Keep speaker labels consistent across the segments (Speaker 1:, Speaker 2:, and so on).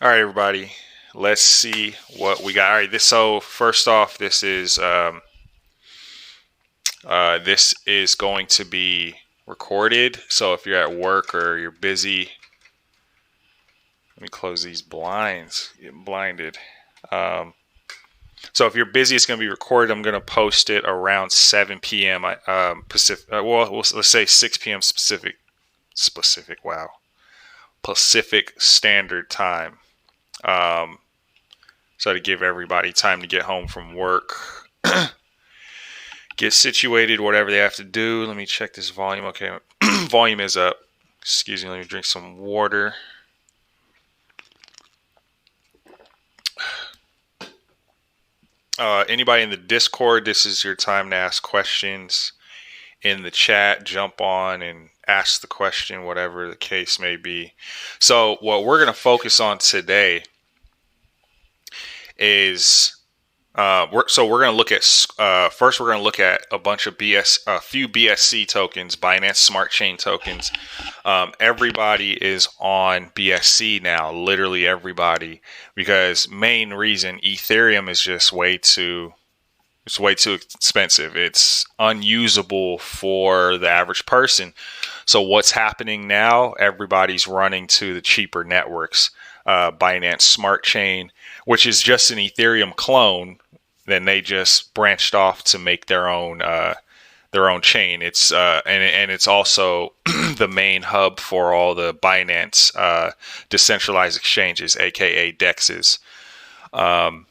Speaker 1: All right, everybody. Let's see what we got. All right. So first off, this is going to be recorded. So if you're at work or you're busy, let me close these blinds. Getting blinded. So if you're busy, it's going to be recorded. I'm going to post it around 7 p.m. Pacific. Let's say 6 p.m. Specific. Wow. Pacific Standard Time. So to give everybody time to get home from work, get situated, whatever they have to do. Let me check this volume. Okay, volume is up. Excuse me, let me drink some water. Anybody in the Discord, this is your time to ask questions in the chat. Jump on and ask the question, whatever the case may be. So what we're going to focus on today is we're going to look at first we're going to look at a bunch of a few BSC tokens, Binance Smart Chain tokens. Everybody is on BSC now, literally everybody, because main reason Ethereum is just way too expensive. It's unusable for the average person. So what's happening now? Everybody's running to the cheaper networks. Binance Smart Chain, which is just an Ethereum clone. Then they just branched off to make their own chain. It's and it's also the main hub for all the Binance decentralized exchanges, aka DEXs. And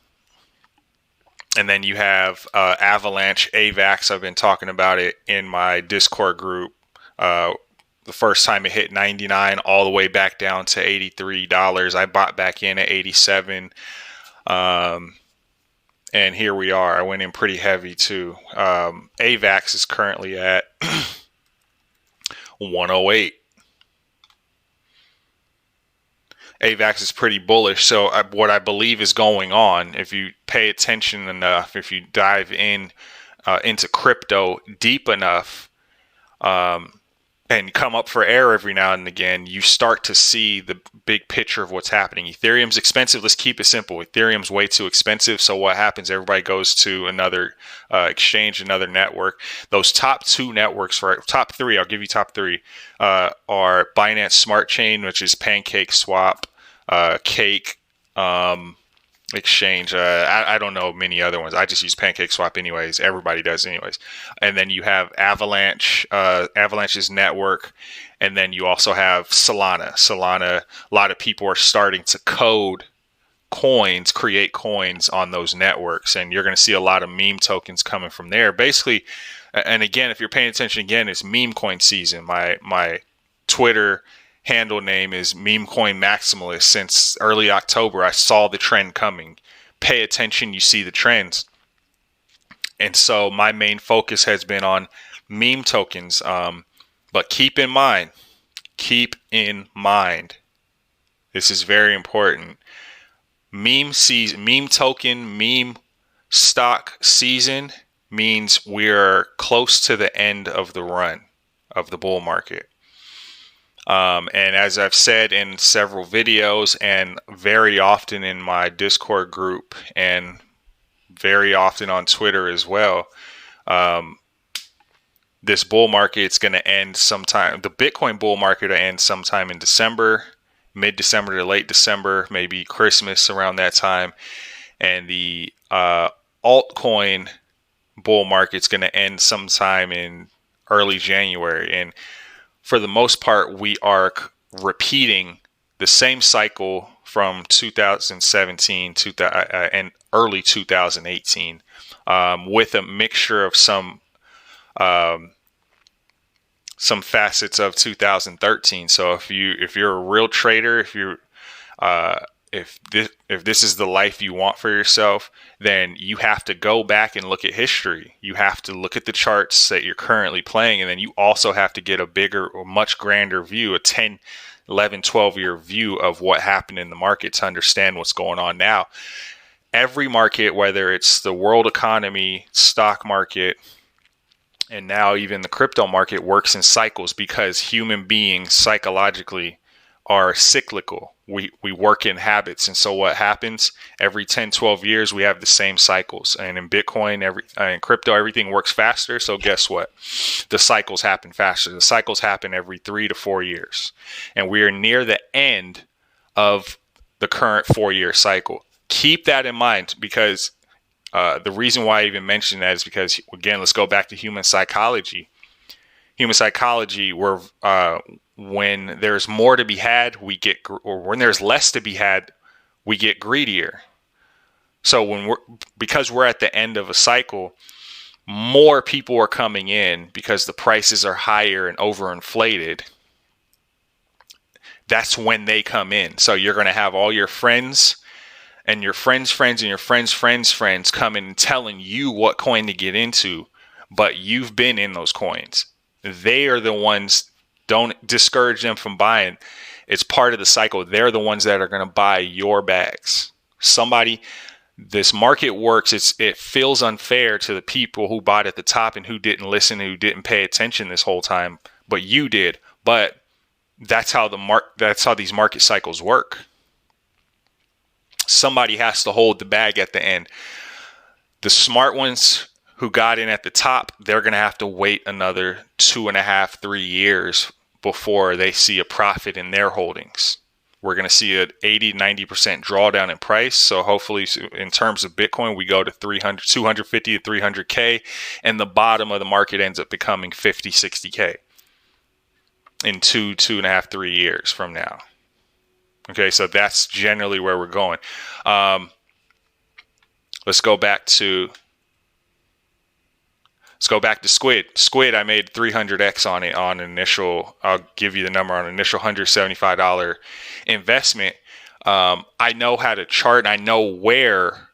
Speaker 1: then you have Avalanche, AVAX. I've been talking about it in my Discord group. The first time it hit 99, all the way back down to $83. I bought back in at 87. And here we are. I went in pretty heavy too. AVAX is currently at 108. AVAX is pretty bullish. So what I believe is going on, if you pay attention enough, if you dive into crypto deep enough, and come up for air every now and again, you start to see the big picture of what's happening. Ethereum's expensive. Let's keep it simple. Ethereum's way too expensive. So what happens? Everybody goes to another exchange, another network. Those top two networks, top three, I'll give you top three, are Binance Smart Chain, which is PancakeSwap, Cake, Exchange. I don't know many other ones. I just use PancakeSwap anyways. Everybody does anyways. And then you have Avalanche, Avalanche's network. And then you also have Solana. Solana, a lot of people are starting to code coins, create coins on those networks. And you're going to see a lot of meme tokens coming from there. Basically, and again, if you're paying attention again, it's meme coin season. My Twitter handle name is Meme Coin Maximalist. Since early October, I saw the trend coming. Pay attention, you see the trends. And so my main focus has been on meme tokens. But keep in mind, this is very important. Meme token, meme stock season means we're close to the end of the run of the bull market. And as I've said in several videos and very often in my Discord group and very often on Twitter as well, this bull market's going to end sometime. The Bitcoin bull market will end sometime in December, mid-December to late December, maybe Christmas around that time. And the altcoin bull market's going to end sometime in early January. And for the most part, we are repeating the same cycle from 2017 and early 2018, with a mixture of some facets of 2013. So if you're a real trader, if this is the life you want for yourself, then you have to go back and look at history. You have to look at the charts that you're currently playing, and then you also have to get a bigger or much grander view, a 10, 11, 12-year view of what happened in the market to understand what's going on now. Every market, whether it's the world economy, stock market, and now even the crypto market, works in cycles because human beings psychologically are cyclical. We work in habits. And so what happens every 10, 12 years, we have the same cycles. And in Bitcoin, in crypto, everything works faster. So guess what? The cycles happen faster. The cycles happen every 3 to 4 years. And we are near the end of the current 4-year cycle. Keep that in mind, because the reason why I even mentioned that is because, again, let's go back to human psychology. Human psychology, where when there's more to be had, or when there's less to be had, we get greedier. So because we're at the end of a cycle, more people are coming in because the prices are higher and overinflated. That's when they come in. So you're going to have all your friends and your friends' friends and your friends' friends coming and telling you what coin to get into, but you've been in those coins. They are the ones. Don't discourage them from buying. It's part of the cycle. They're the ones that are going to buy your bags. This market works. It feels unfair to the people who bought at the top and who didn't listen, who didn't pay attention this whole time, but you did. But that's how these market cycles work. Somebody has to hold the bag at the end. The smart ones who got in at the top, they're going to have to wait another 2.5, 3 years before they see a profit in their holdings. We're going to see an 80, 90% drawdown in price. So hopefully in terms of Bitcoin, we go to 250 to 300K, and the bottom of the market ends up becoming 50, 60K in 2.5, 3 years from now. Okay, so that's generally where we're going. Let's go back to Squid. Squid, I made 300x on it on initial. I'll give you the number on initial $175 investment. I know how to chart. I know where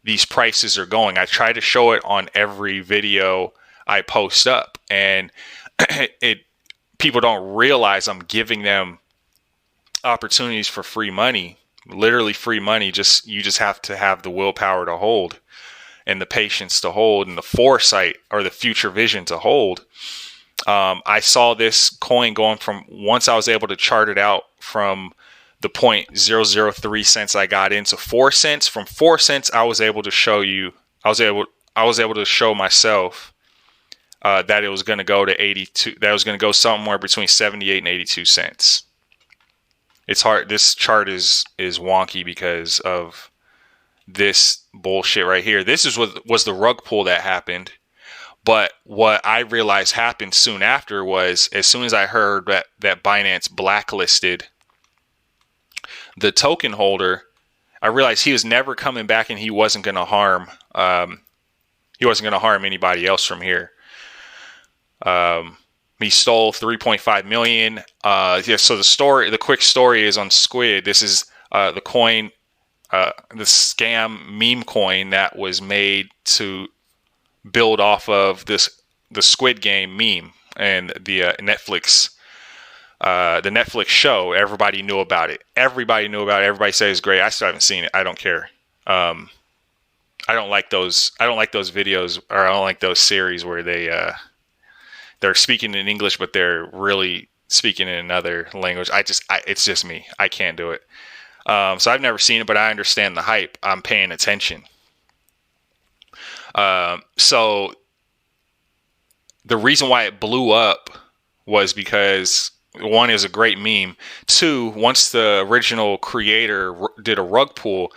Speaker 1: these prices are going. I try to show it on every video I post up, and people don't realize I'm giving them opportunities for free money, literally free money. You just have to have the willpower to hold, and the patience to hold, and the foresight or the future vision to hold. I saw this coin going from, once I was able to chart it out from the 0.003 cents I got into 4 cents. From 4 cents, I was able to show myself that it was going to go to 82. That was going to go somewhere between 78 and 82 cents. It's hard. This chart is wonky because of this bullshit right here. This was the rug pull that happened. But what I realized happened soon after was, as soon as I heard that Binance blacklisted the token holder, I realized he was never coming back, and he wasn't going to harm. He wasn't going to harm anybody else from here. He stole 3.5 million. So the quick story is on Squid. This is the coin, the scam meme coin that was made to build off of the Squid Game meme and the Netflix show. Everybody knew about it. Everybody says it's great. I still haven't seen it. I don't care. I don't like those videos, or I don't like those series where they're speaking in English, but they're really speaking in another language. It's just me. I can't do it. So I've never seen it, but I understand the hype. I'm paying attention. So the reason why it blew up was because, one, is a great meme. Two, once the original creator did a rug pull,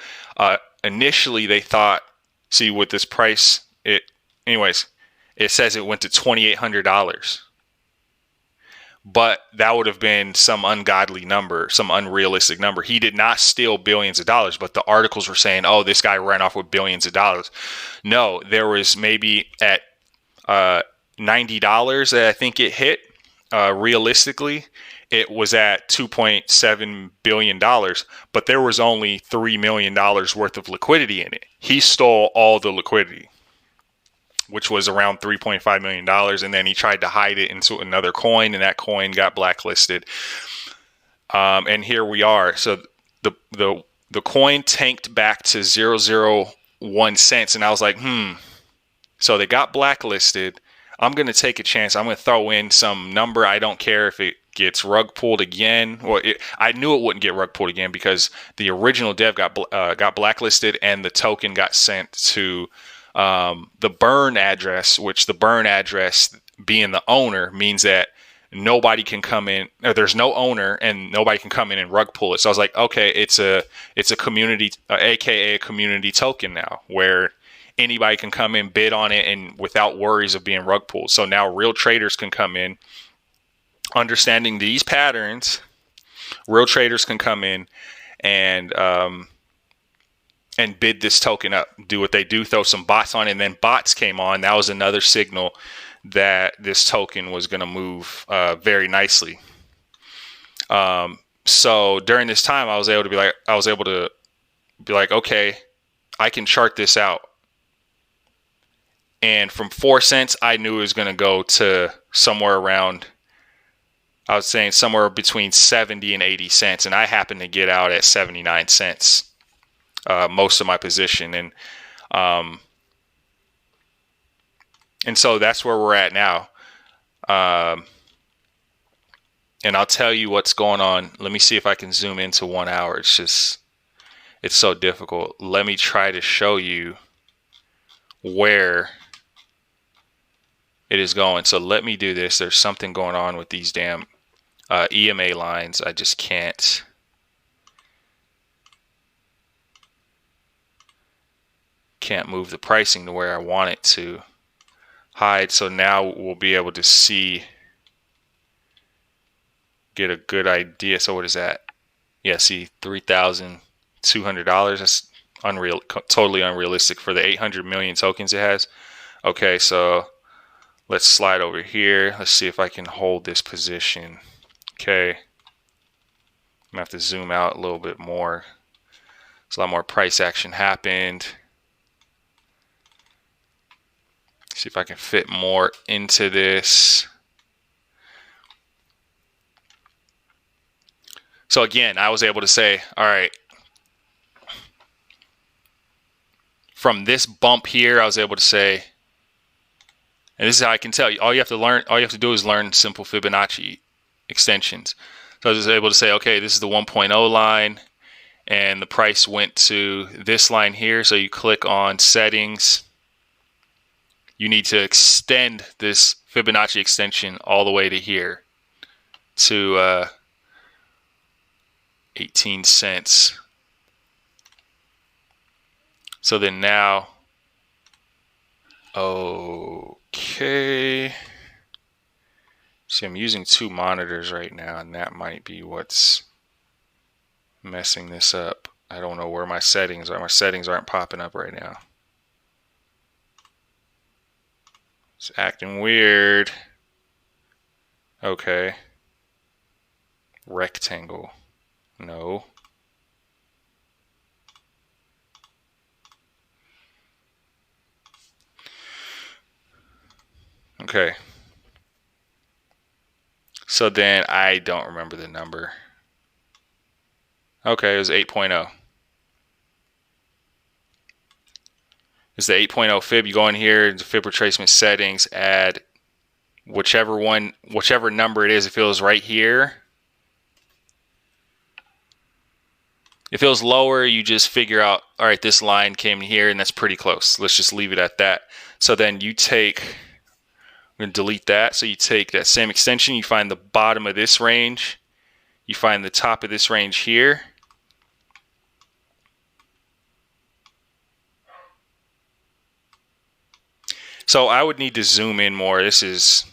Speaker 1: initially they thought, see, with this price, it says it went to $2,800. But that would have been some ungodly number, some unrealistic number. He did not steal billions of dollars, but the articles were saying, oh, this guy ran off with billions of dollars. No, there was maybe at $90 that I think it hit. Realistically, it was at $2.7 billion, but there was only $3 million worth of liquidity in it. He stole all the liquidity, which was around $3.5 million. And then he tried to hide it into another coin, and that coin got blacklisted. And here we are. So the coin tanked back to 0.001 cents. And I was like, So they got blacklisted. I'm going to take a chance. I'm going to throw in some number. I don't care if it gets rug pulled again. Well, I knew it wouldn't get rug pulled again because the original dev got blacklisted and the token got sent to the burn address, which the burn address being the owner means that nobody can come in, or there's no owner and nobody can come in and rug pull it. So I was like, okay, it's a community, aka a community token now, where anybody can come in, bid on it, and without worries of being rug pulled. So now real traders can come in, understanding these patterns. Real traders can come in and bid this token up, do what they do, throw some bots on it, and then bots came on. That was another signal that this token was going to move very nicely. So during this time, I was able to be like, okay, I can chart this out. And from 4 cents, I knew it was going to go to somewhere around, I was saying somewhere between 70 and 80 cents. And I happened to get out at 79 cents, most of my position. And so that's where we're at now. And I'll tell you what's going on. Let me see if I can zoom into 1 hour. It's so difficult. Let me try to show you where it is going. So let me do this. There's something going on with these damn EMA lines. I just can't move the pricing to where I want it to hide. So now we'll be able to get a good idea. So what is that? Yeah, see, $3,200. That's unreal, totally unrealistic for the 800 million tokens it has. Okay, so let's slide over here. Let's see if I can hold this position. Okay, I'm gonna have to zoom out a little bit more. There's a lot more price action happened. See if I can fit more into this. So again, I was able to say, all right, from this bump here, I was able to say, and this is how I can tell you, all you have to do is learn simple Fibonacci extensions. So I was able to say, okay, this is the 1.0 line, and the price went to this line here. So you click on settings. You need to extend this Fibonacci extension all the way to here, to 18 cents. So then now, okay. See, I'm using 2 monitors right now, and that might be what's messing this up. I don't know where my settings are. My settings aren't popping up right now. It's acting weird. Okay. Rectangle. No. Okay. So then I don't remember the number. Okay, it was 8.0. It's the 8.0 fib. You go in here, the fib retracement settings, add whichever number it is. It feels right here. If it feels lower, you just figure out, all right, this line came here and that's pretty close. Let's just leave it at that. So then you take, I'm going to delete that. So you take that same extension, you find the bottom of this range, you find the top of this range here. So I would need to zoom in more. This is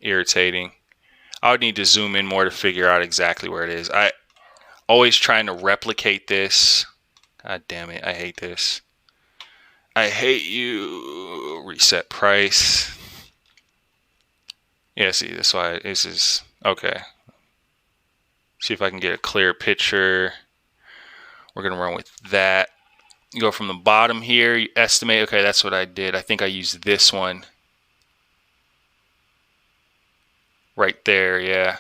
Speaker 1: irritating. I would need to zoom in more to figure out exactly where it is. I always trying to replicate this. God damn it. I hate this. I hate you. Reset price. Yeah, see, that's why this is okay. See if I can get a clear picture. We're going to run with that. You go from the bottom here, you estimate. Okay, that's what I did. I think I used this one. Right there, yeah.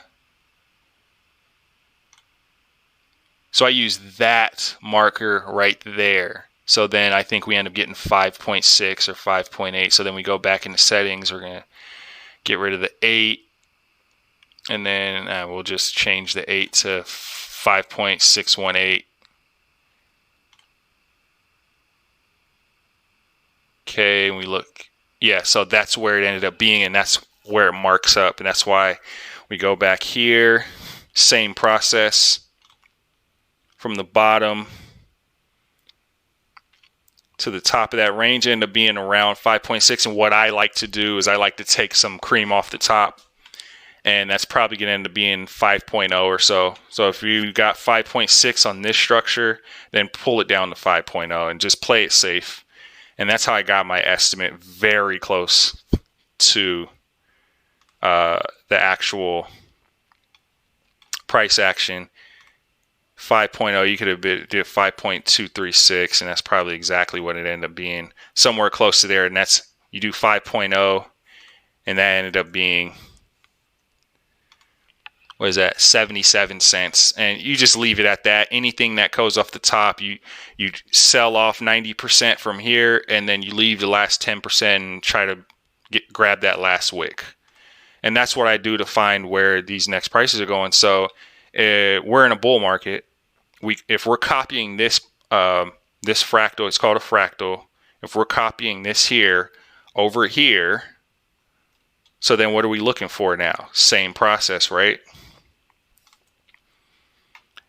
Speaker 1: So I use that marker right there. So then I think we end up getting 5.6 or 5.8. So then we go back into settings. We're going to get rid of the 8. And then we'll just change the 8 to 5.618. Okay, and we look, yeah, so that's where it ended up being, and that's where it marks up, and that's why we go back here, same process from the bottom to the top of that range, ended up being around 5.6. And what I like to do is I like to take some cream off the top, and that's probably going to end up being 5.0 or so. So if you got 5.6 on this structure, then pull it down to 5.0 and just play it safe. And that's how I got my estimate very close to the actual price action. 5.0, you could have did 5.236, and that's probably exactly what it ended up being, somewhere close to there. And that's, you do 5.0, and that ended up being, what is that, 77 cents. And you just leave it at that. Anything that goes off the top, you sell off 90% from here, and then you leave the last 10% and try to grab that last wick. And that's what I do to find where these next prices are going. So we're in a bull market. If we're copying this this fractal, it's called a fractal. If we're copying this here over here, so then what are we looking for now? Same process, right?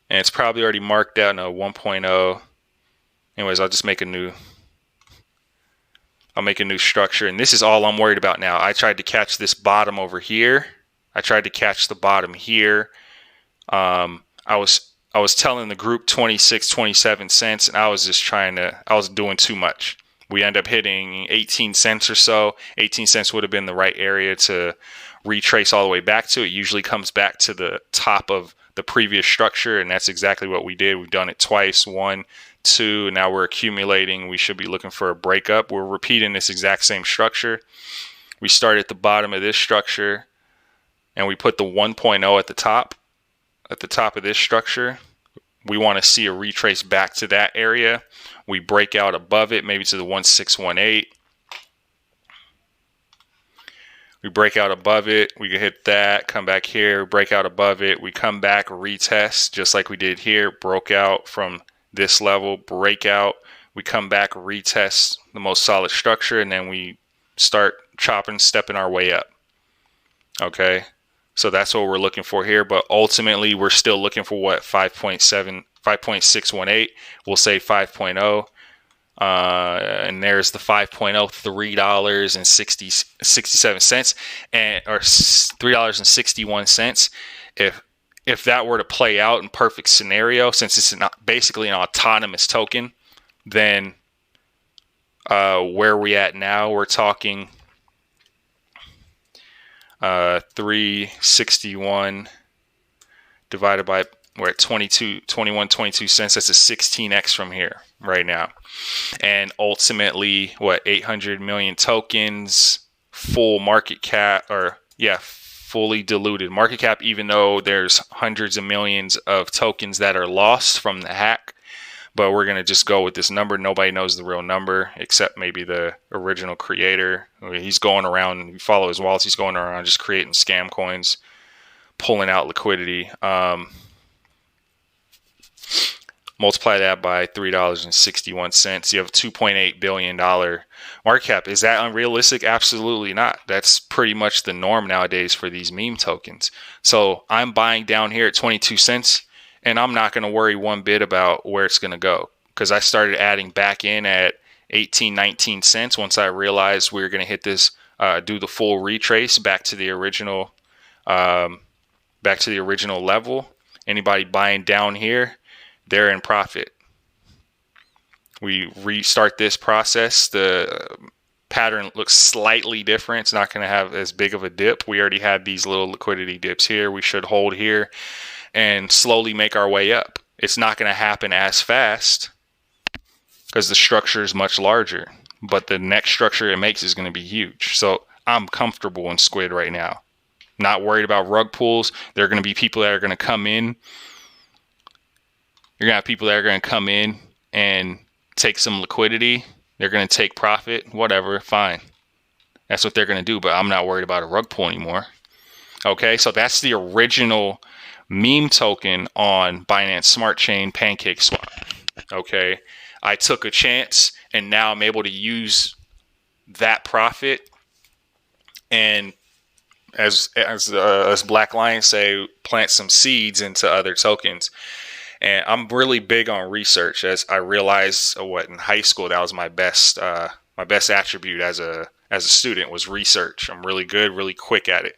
Speaker 1: And it's probably already marked out in a 1.0. Anyways, I'll just make a new structure, and this is all I'm worried about now. I tried to catch this bottom over here. I tried to catch the bottom here. I was telling the group 26, 27 cents, and I was doing too much. We end up hitting 18 cents or so. 18 cents would have been the right area to retrace all the way back to. It usually comes back to the top of the previous structure, and that's exactly what we did. We've done it twice, 1, 2, and now we're accumulating. We should be looking for a breakup. We're repeating this exact same structure. We start at the bottom of this structure, and we put the 1.0 at the top of this structure. We want to see a retrace back to that area. We break out above it, maybe to the 1618. We break out above it, we can hit that, come back here, break out above it, we come back, retest, just like we did here, broke out from this level, break out, we come back, retest the most solid structure, and then we start chopping, stepping our way up. Okay, so that's what we're looking for here, but ultimately we're still looking for what, 5.618, we'll say 5.0. And there's the 5.0, $3.67, or $3.61. If that were to play out in perfect scenario, since it's basically an autonomous token, then where we at now, we're talking 361 divided by, we're at 22 cents. That's a 16x from here right now. And ultimately, what, 800 million tokens, full market cap, or yeah, fully diluted market cap, even though there's hundreds of millions of tokens that are lost from the hack. But we're going to just go with this number. Nobody knows the real number except maybe the original creator. He's going around, you follow his wallets, he's going around just creating scam coins, pulling out liquidity. Multiply that by $3.61. You have a $2.8 billion market cap. Is that unrealistic? Absolutely not. That's pretty much the norm nowadays for these meme tokens. So I'm buying down here at 22 cents, and I'm not going to worry one bit about where it's going to go, because I started adding back in at 18, 19 cents once I realized we were going to hit this, do the full retrace back to the original level. Anybody buying down here, they're in profit. We restart this process. The pattern looks slightly different. It's not going to have as big of a dip. We already had these little liquidity dips here. We should hold here and slowly make our way up. It's not going to happen as fast because the structure is much larger, but the next structure it makes is going to be huge. So I'm comfortable in Squid right now. Not worried about rug pulls. There are going to be people that are going to come in. You're going to have people that are going to come in and take some liquidity. They're going to take profit, whatever, fine. That's what they're going to do, but I'm not worried about a rug pull anymore. Okay, so that's the original meme token on Binance Smart Chain PancakeSwap. Okay, I took a chance, and now I'm able to use that profit, and as Black Lions say, plant some seeds into other tokens. And I'm really big on research, as I realized in high school that was my best attribute as a student was research. I'm really good, really quick at it.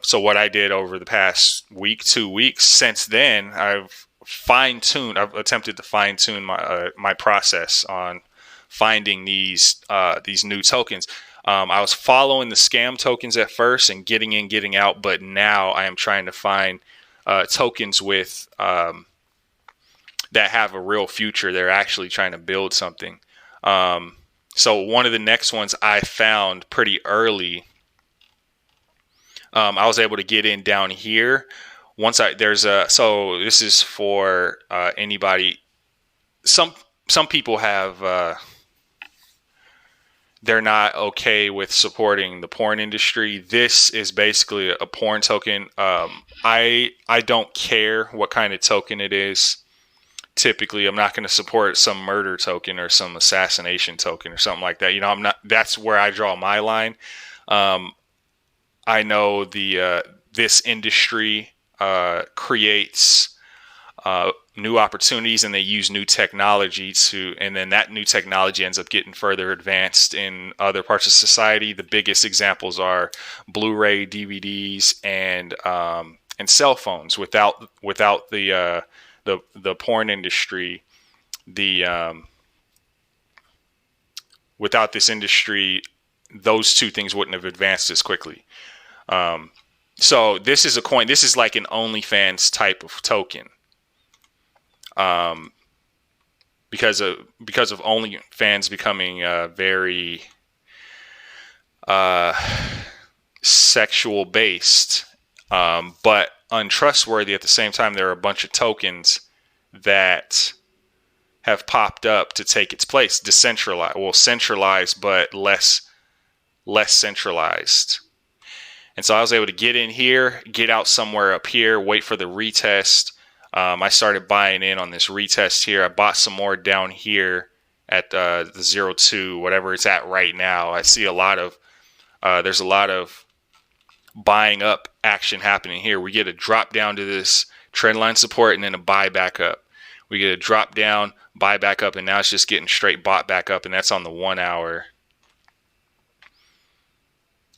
Speaker 1: So what I did over the past week, 2 weeks, since then, I've attempted to fine tune my process on finding these new tokens. I was following the scam tokens at first and getting in, getting out, but now I am trying to find tokens with that have a real future. They're actually trying to build something. So one of the next ones I found pretty early, I was able to get in down here. So this is for anybody. Some people have they're not okay with supporting the porn industry. This is basically a porn token. I don't care what kind of token it is. Typically, I'm not going to support some murder token or some assassination token or something like that. I'm not. That's where I draw my line. I know this industry creates new opportunities, and they use new technology and then that new technology ends up getting further advanced in other parts of society. The biggest examples are Blu-ray, DVDs, and cell phones. Without the porn industry, without this industry, those two things wouldn't have advanced as quickly. So this is a coin. This is like an OnlyFans type of token. Because of OnlyFans becoming very sexual based, but untrustworthy at the same time. There are a bunch of tokens that have popped up to take its place. Centralized, but less centralized. And so I was able to get in here, get out somewhere up here, wait for the retest. I started buying in on this retest here. I bought some more down here at the 0.2, whatever it's at right now. I see there's a lot of buying up action happening here. We get a drop down to this trendline support and then a buy back up. We get a drop down, buy back up, and now it's just getting straight bought back up, and that's on the 1 hour.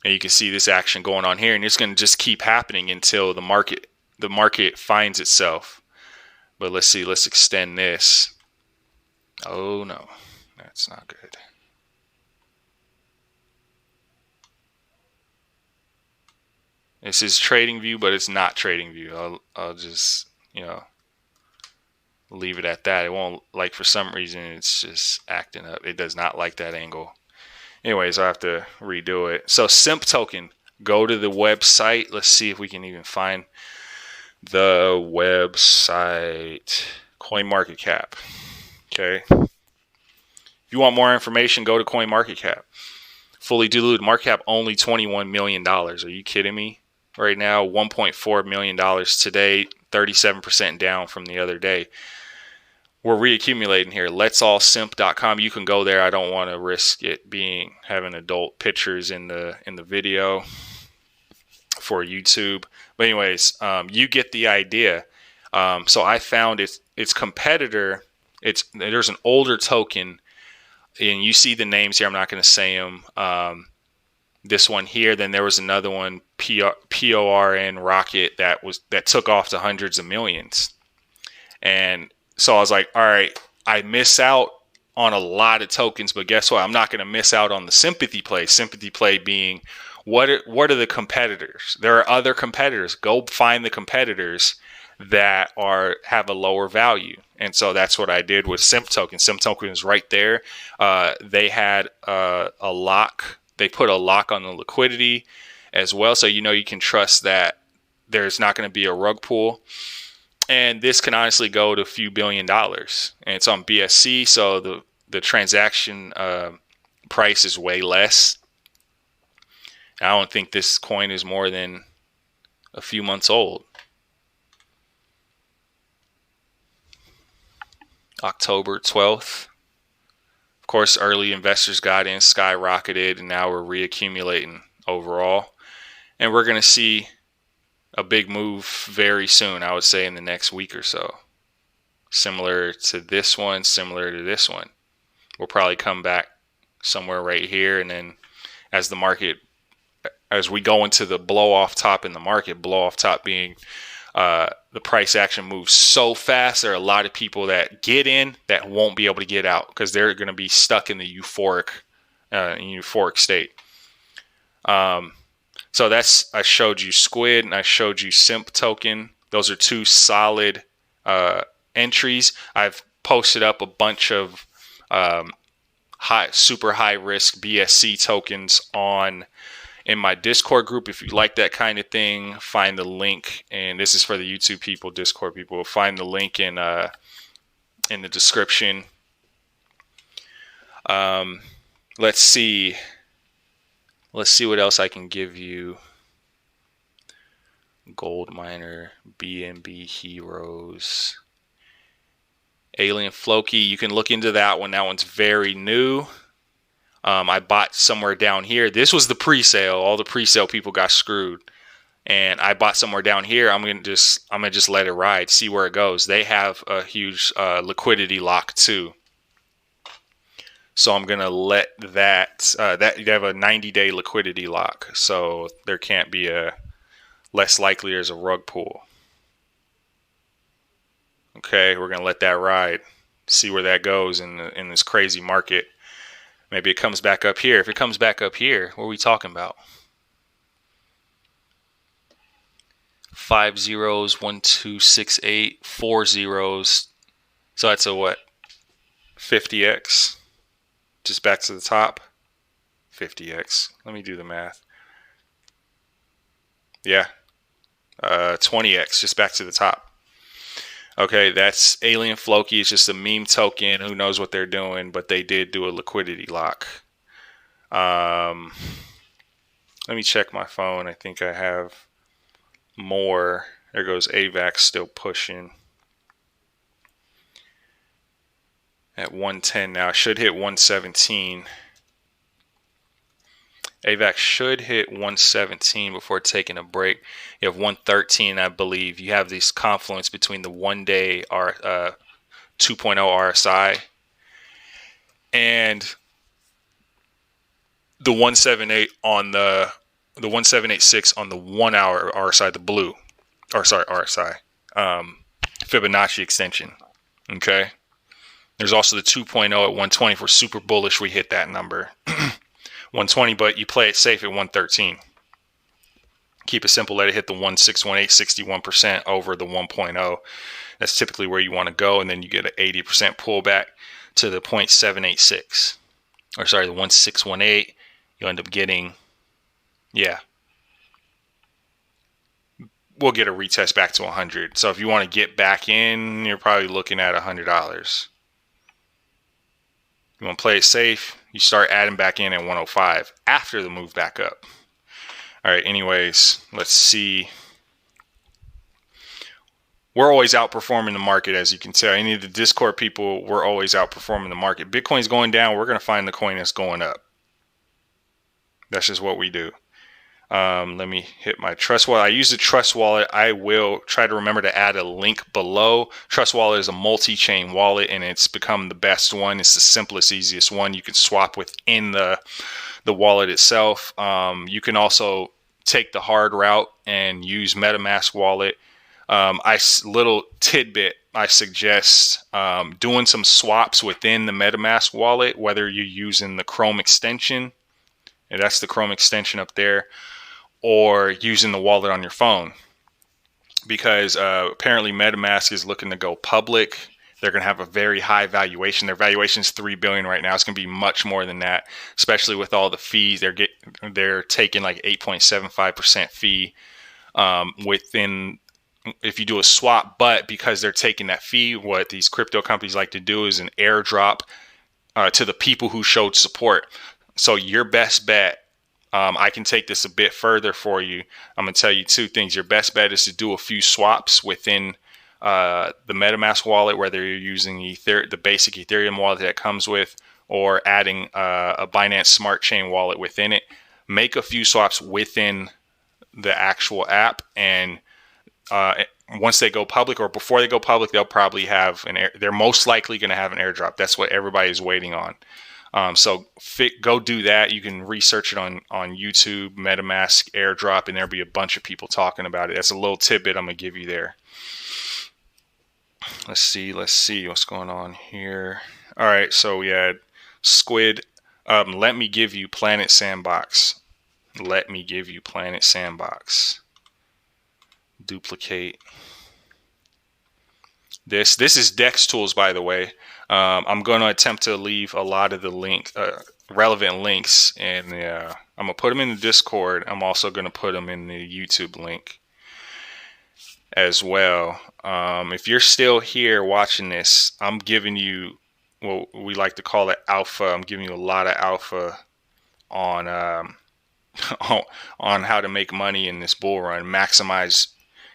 Speaker 1: And you can see this action going on here, and it's going to just keep happening until the market finds itself. But let's see, let's extend this. Oh no, that's not good. This is trading view, but it's not trading view. I'll just, leave it at that. It won't, for some reason, it's just acting up. It does not like that angle. Anyways, I have to redo it. So SIMP token, go to the website. Let's see if we can even find the website. CoinMarketCap. Okay. If you want more information, go to CoinMarketCap. Fully diluted market cap, only $21 million. Are you kidding me? Right now, $1.4 million today, 37% down from the other day. We're reaccumulating here. letsallsimp.com. You can go there. I don't want to risk it having adult pictures in the video for YouTube. But anyways, you get the idea. So I found its competitor. There's an older token, and you see the names here. I'm not going to say them. This one here. Then there was another one, PORN Rocket, that took off to hundreds of millions. And so I was like, all right, I miss out on a lot of tokens, but guess what? I'm not going to miss out on the sympathy play. Sympathy play being, what are the competitors? There are other competitors. Go find the competitors that have a lower value. And so that's what I did with SIMP token. SIMP token is right there. They had a lock. They put a lock on the liquidity as well. So you can trust that there's not going to be a rug pull. And this can honestly go to a few $1 billion. And it's on BSC, so the transaction price is way less. I don't think this coin is more than a few months old. October 12th. Of course, early investors got in, skyrocketed, and now we're reaccumulating overall. And we're going to see a big move very soon, I would say in the next week or so. Similar to this one, similar to this one. We'll probably come back somewhere right here, and then as the market, as we go into the blow off top in the market, blow off top being the price action moves so fast, there are a lot of people that get in that won't be able to get out because they're going to be stuck in the euphoric state. So that's, I showed you Squid and I showed you SIMP token. Those are two solid entries. I've posted up a bunch of super high risk BSC tokens in my Discord group. If you like that kind of thing, find the link. And this is for the YouTube people, Discord people. Find the link in the description. Let's see what else I can give you. Gold miner, BNB heroes, Alien Floki. You can look into that one. That one's very new. I bought somewhere down here. This was the pre-sale. All the pre-sale people got screwed, and I bought somewhere down here. I'm gonna just let it ride, see where it goes. They have a huge liquidity lock too, so I'm gonna let that you have a 90-day liquidity lock, so there can't be a less likely there's a rug pull. Okay, we're gonna let that ride, see where that goes in this crazy market. Maybe it comes back up here. If it comes back up here, what are we talking about? 5 zeros, 1, 2, 6, 8, 4 zeros. So that's a what? 50x. Just back to the top. 50x. Let me do the math. Yeah. 20x, just back to the top. Okay, that's Alien Floki. It's just a meme token. Who knows what they're doing, but they did do a liquidity lock. Let me check my phone. I think I have more. There goes AVAX still pushing at 110 now. Should hit 117. AVAX should hit 117 before taking a break. You have 113, I believe. You have this confluence between the 1-day 2.0 RSI and the 178 on the 1786 on the 1 hour RSI, the blue, or sorry, RSI, Fibonacci extension. Okay. There's also the 2.0 at 120. If we're super bullish, we hit that number. 120, but you play it safe at 113. Keep it simple, let it hit the 1618, 61% over the 1.0. That's typically where you want to go, and then you get an 80% pullback to the 0.786. Or sorry, the 1618. You end up getting, yeah, we'll get a retest back to 100. So if you want to get back in, you're probably looking at $100. You want to play it safe, you start adding back in at 105 after the move back up. All right, anyways, let's see. We're always outperforming the market, as you can tell. Any of the Discord people, we're always outperforming the market. Bitcoin's going down, we're going to find the coin that's going up. That's just what we do. Let me hit my Trust Wallet. I use the Trust Wallet. I will try to remember to add a link below. Trust Wallet is a multi-chain wallet, and it's become the best one. It's the simplest, easiest one. You can swap within the wallet itself. You can also take the hard route and use MetaMask wallet. Little tidbit, I suggest doing some swaps within the MetaMask wallet, whether you're using the Chrome extension, and that's the Chrome extension up there, or using the wallet on your phone, because apparently MetaMask is looking to go public. They're going to have a very high valuation. Their valuation is $3 billion right now. It's going to be much more than that, especially with all the fees. They're taking like 8.75% fee within if you do a swap. But because they're taking that fee, what these crypto companies like to do is an airdrop to the people who showed support. So your best bet I can take this a bit further for you. I'm going to tell you two things. Your best bet is to do a few swaps within the MetaMask wallet, whether you're using the basic Ethereum wallet that comes with, or adding a Binance Smart Chain wallet within it. Make a few swaps within the actual app, and once they go public, or before they go public, they'll probably have they're most likely going to have an airdrop. That's what everybody's waiting on. So go do that. You can research it on YouTube, MetaMask airdrop, and there'll be a bunch of people talking about it. That's a little tidbit I'm going to give you there. Let's see what's going on here. All right, so we had Squid. Let me give you Planet Sandbox. Let me give you Planet Sandbox. Duplicate. This is Dex Tools, by the way. I'm going to attempt to leave a lot of the relevant links, and I'm going to put them in the Discord. I'm also going to put them in the YouTube link as well. If you're still here watching this, I'm giving you what we like to call it alpha. I'm giving you a lot of alpha on on how to make money in this bull run, maximize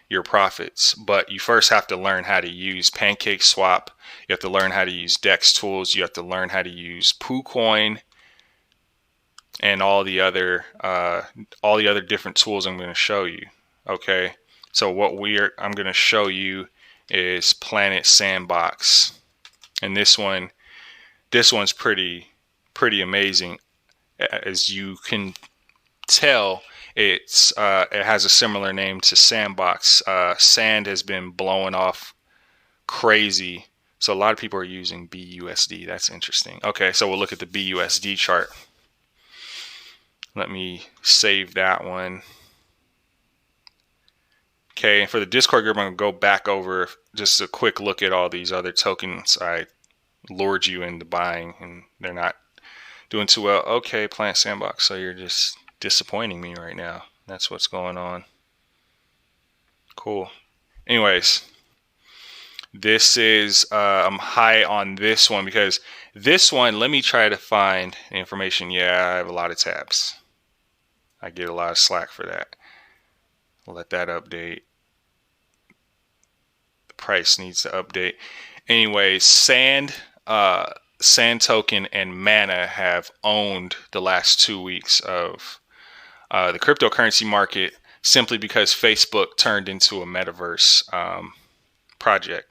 Speaker 1: your profits. But you first have to learn how to use PancakeSwap. You have to learn how to use Dex Tools. You have to learn how to use poocoin and all the other different tools I'm going to show you. Okay, so I'm going to show you is Planet Sandbox, and this one's pretty amazing. As you can tell, it has a similar name to Sandbox. Sand has been blowing off crazy, so a lot of people are using BUSD. That's interesting. Okay, so we'll look at the BUSD chart. Let me save that one. Okay, and for the Discord group, I'm going to go back over just a quick look at all these other tokens I lured you into buying, and they're not doing too well. Okay, Planet Sandbox, so you're just disappointing me right now. That's what's going on. Cool. Anyways, this is I'm high on this one because this one, let me try to find the information. Yeah, I have a lot of tabs. I get a lot of slack for that. We'll let that update. The price needs to update. Anyways, Sand token and Mana have owned the last 2 weeks of the cryptocurrency market, simply because Facebook turned into a metaverse project,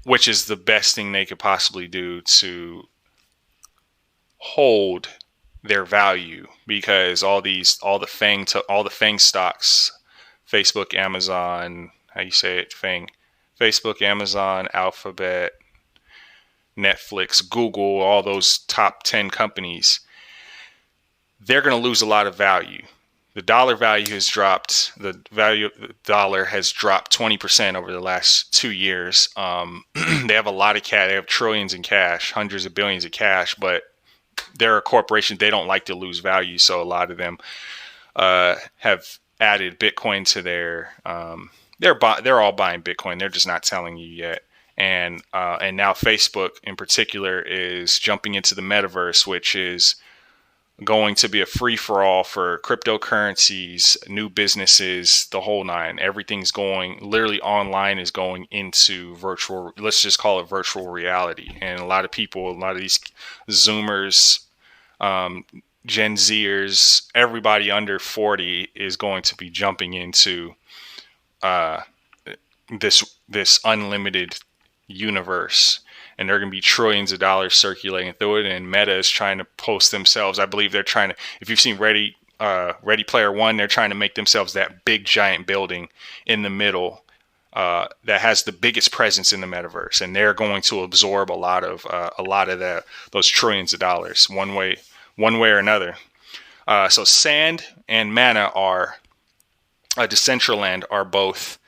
Speaker 1: which is the best thing they could possibly do to hold their value, because all the FANG stocks, Facebook, Amazon, how you say it, FANG, Facebook, Amazon, Alphabet, Netflix, Google, all those top 10 companies, they're going to lose a lot of value. The dollar value has dropped. The value of the dollar has dropped 20% over the last 2 years. They have a lot of cash. They have trillions in cash, hundreds of billions of cash, but they're a corporation. They don't like to lose value. So a lot of them have added Bitcoin to their, they're all buying Bitcoin. They're just not telling you yet. And now Facebook in particular is jumping into the metaverse, which is going to be a free-for-all for cryptocurrencies, new businesses, the whole nine. Everything's going, literally online is going into virtual, let's just call it virtual reality. And a lot of these Zoomers, Gen Zers, everybody under 40 is going to be jumping into this unlimited universe. And there are going to be trillions of dollars circulating through it. And Meta is trying to post themselves. I believe they're trying to, if you've seen Ready Player One, they're trying to make themselves that big giant building in the middle that has the biggest presence in the metaverse. And they're going to absorb a lot of those trillions of dollars one way or another. So Sand and Mana Decentraland are both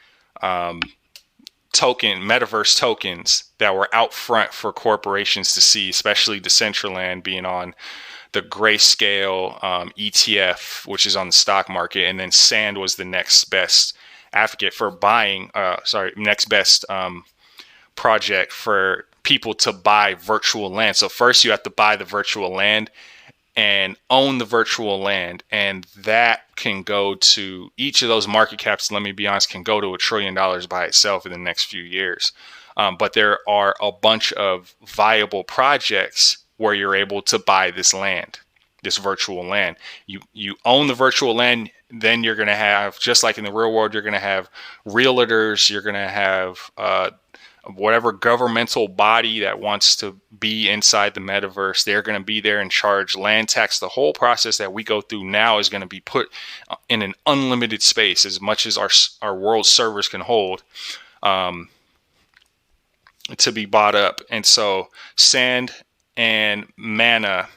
Speaker 1: metaverse tokens that were out front for corporations to see, especially Decentraland being on the Grayscale ETF, which is on the stock market, and then Sand was the next best advocate for buying. Next best project for people to buy virtual land. So first you have to buy the virtual land, and own the virtual land. And that can go to each of those market caps, let me be honest, can go to $1 trillion by itself in the next few years. But there are a bunch of viable projects where you're able to buy this land, this virtual land. You own the virtual land, then you're going to have, just like in the real world, you're going to have realtors, you're going to have whatever governmental body that wants to be inside the metaverse. They're going to be there and charge land tax. The whole process that we go through now is going to be put in an unlimited space, as much as our world servers can hold, to be bought up. And so Sand and Mana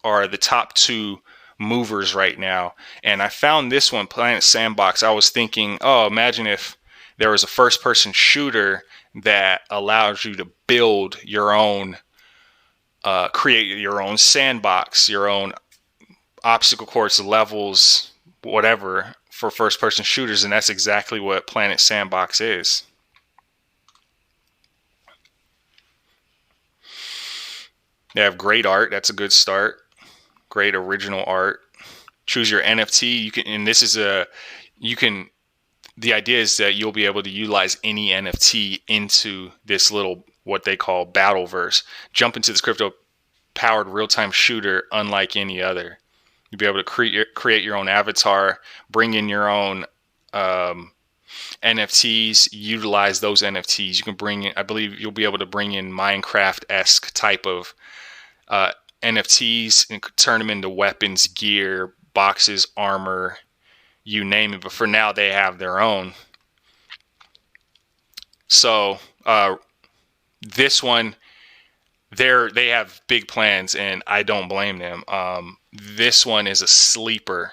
Speaker 1: are the top two movers right now. And I found this one, Planet Sandbox. I was thinking, oh, imagine if there was a first person shooter that allows you to build your own, create your own sandbox, your own obstacle course, levels, whatever, for first person shooters. And that's exactly what Planet Sandbox is. They have great art. That's a good start. Great original art. Choose your NFT. You can, and this is the idea is that you'll be able to utilize any NFT into this little, what they call Battleverse. Jump into this crypto powered real-time shooter unlike any other. You'll be able to create your own avatar, bring in your own NFTs, utilize those NFTs. You can bring in, I believe you'll be able to bring in Minecraft-esque type of NFTs and turn them into weapons, gear, boxes, armor, you name it. But for now, they have their own. So this one, they have big plans, and I don't blame them. This one is a sleeper.